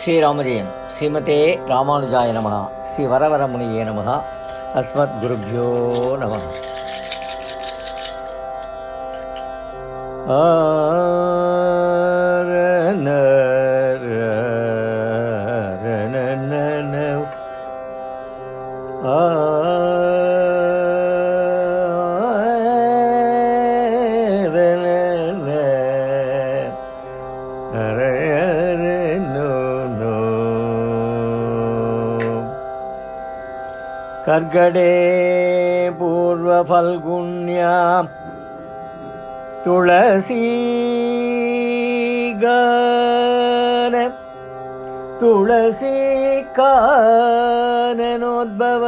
ஸ்ரீராமஜெயம். ஸ்ரீமதே ராமானுஜாய நமஹ. ஸ்ரீ வரவரமுனியே நமஹ. அஸ்மத் குருப்யோ நமஹ. கர்கடே பூர்வ ஃபல்குண்யாம் துளசி கான துளசி கானனோத்பவ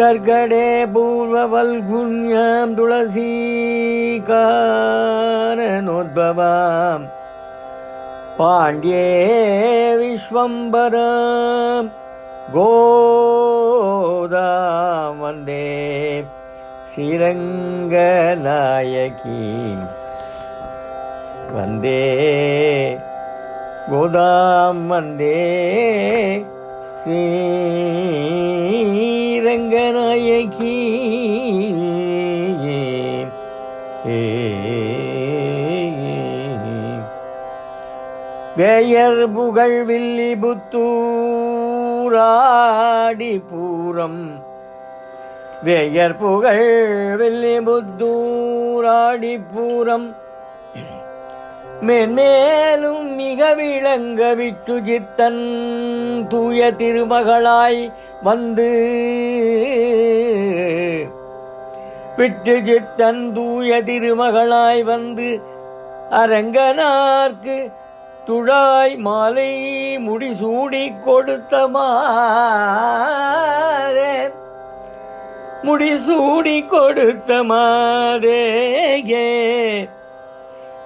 கர்கடே பூர்வ ஃபல்குண்யாம் துளசி கானனோத்பவம் பாண்ட்யே விஸ்வம்பரம் கோதாம் வந்தே ஸ்ரீரங்கநாயகி வந்தே கோதாம் வந்தே ஸ்ரீரங்கநாயகி வேயர் புகழ் வில்லிபுத்தூராடிபூரம் வேயர் புகழ் வில்லிபுத்தூராடிபூரம் மேன்மேலும் மிக விளங்க விட்டு சித்தன் தூய திருமகளாய் வந்து விட்டு சித்தன் தூய திருமகளாய் வந்து அரங்கனார்க்கு துழாய் மாலை முடிசூடி கொடுத்த மாதே முடிசூடி கொடுத்த மாதேயே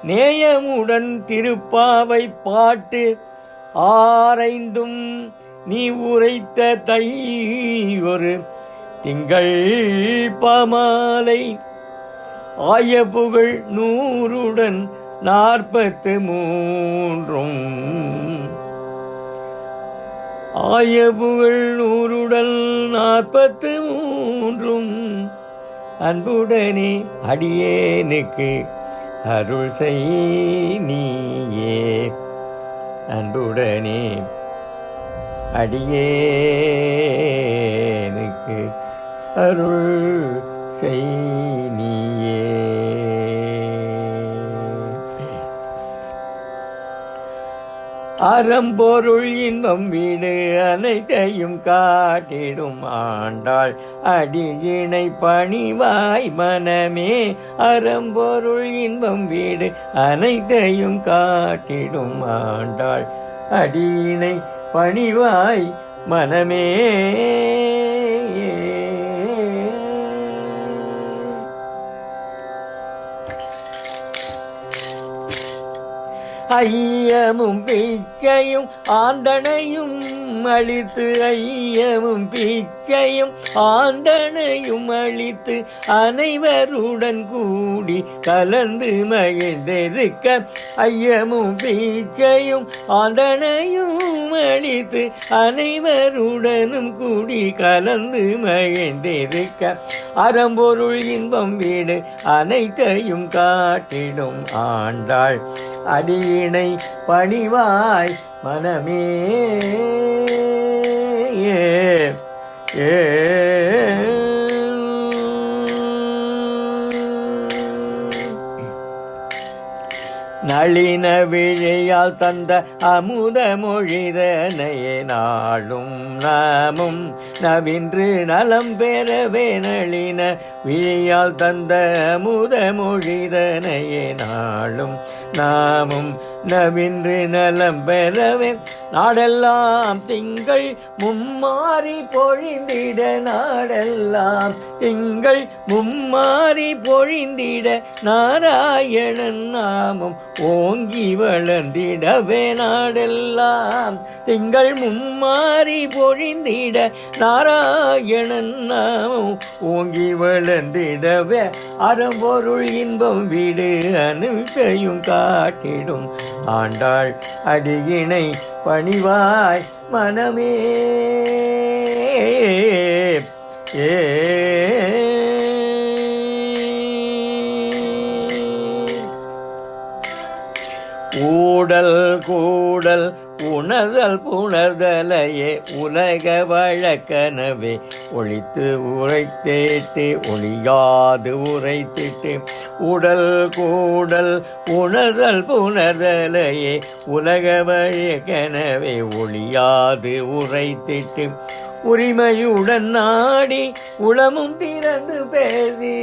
நேயமுடன் திருப்பாவை பாட்டு ஆரைந்தும் நீ உரைத்த தை ஒரு திங்கள் பாமாலை ஆய புகழ் 100 43 ஆய புகழ் 100 43 அன்புடனே அடியேனுக்கு அருள் செய் நீயே அன்புடனே அடியேனுக்கு அருள் செய் நீயே. அறம்பொருள் இன்பம் வீடு அனைத்தையும் காட்டிடும் ஆண்டாள் அடியினை பணிவாய் மனமே அறம்பொருள் இன்பம் வீடு அனைத்தையும் காட்டிடும் ஆண்டாள் அடியினை பணிவாய் மனமே. ஐயமும் பிச்சையும் ஆண்டனையும் அளித்து ஐயமும் பிச்சையும் ஆண்டனையும் அளித்து அனைவருடன் கூடி கலந்து மகிழ்ந்திருக்க ஐயமும் பிச்சையும் ஆண்டனையும் அளித்து அனைவருடனும் கூடி கலந்து மகிழ்ந்திருக்க அறம்பொருள் இன்பம் வீடு அனைத்தையும் காட்டிடும் ஆண்டாள் அடியினை பணிவாய் மனமே. நளின விழியால் தந்த அமுத மொழிதனையே நாளும் நாமும் நவின்று நலம் பெறவே நளின விழியால் தந்த அமுத மொழிதனையே நாளும் நாமும் நவின்று நலம் பெறவே நாடெல்லாம் திங்கள் மும்மாறி பொழிந்திட நாடெல்லாம் திங்கள் மும்மாறி பொழிந்திட நாராயணன் நாமம் ஓங்கி வளர்ந்திடவே நாடெல்லாம் திங்கள் மும்மாறி பொழிந்திட நாராயணன் நாமம் ஓங்கி வளர்ந்திடவே அறம்பொருள் இன்பம் வீடு அனுப்பையும் காட்டிடும் ஆண்டாள் அடியினை பணிவாய் மனமே ஊடல் கூடல் உணர்தல் புணர்தலையே உலக வழக்கனவே ஒழித்து உரைத்தேட்டு ஒழியாது உரைத்திட்டு உடல் கூடல் உணர்தல் புணர்தலையே உலக வழக்கனவே ஒழியாது உரைத்திட்டு உரிமையுடன் நாடி உளமும் திறந்து பேசி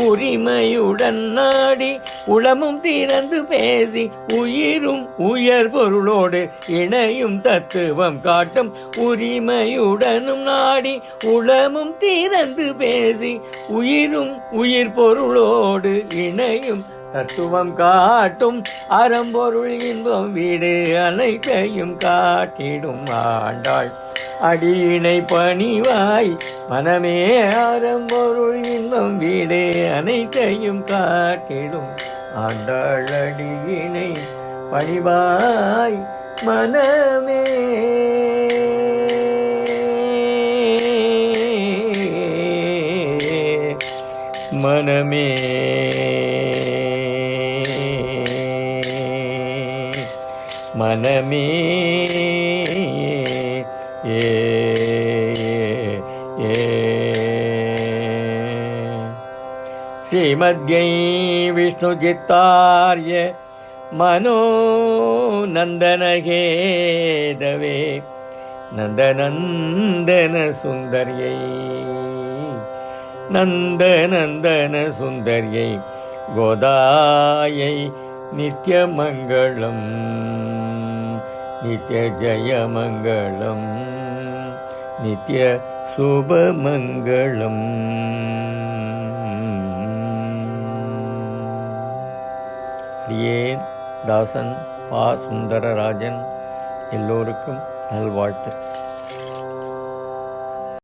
உரிமையுடன் நாடி உளமும் திறந்து பேசி உயிரும் உயர் பொருளோடு இணையும் தத்துவம் காட்டும் உரிமையுடனும் நாடி உளமும் திறந்து பேசி உயிரும் உயிர் பொருளோடு இணையும் தத்துவம் காட்டும் அறம்பொருள் இன்பம் வீடு அனைத்தையும் காட்டிடும் ஆண்டாள் அடியினை பணிவாய் மனமே அறம்பொருள் இன்பம் வீடு அனைத்தையும் காட்டிடும் ஆண்டாள் அடியினை பணிவாய் மனமே மனமே மனமே ஸ்ரீமத்யை விஷ்ணுஜித்தார்ய மனோநந்தனகேதவே நந்தநந்தன சுந்தர்யை நந்தநந்தன சுந்தர்யை கோதாயை நித்யமங்களம் நித்ய ஜயமங்களம் நித்ய சுபமங்களம். அடியேன் தாசன் பா. சுந்தரராஜன். எல்லோருக்கும் நல்வாழ்த்து.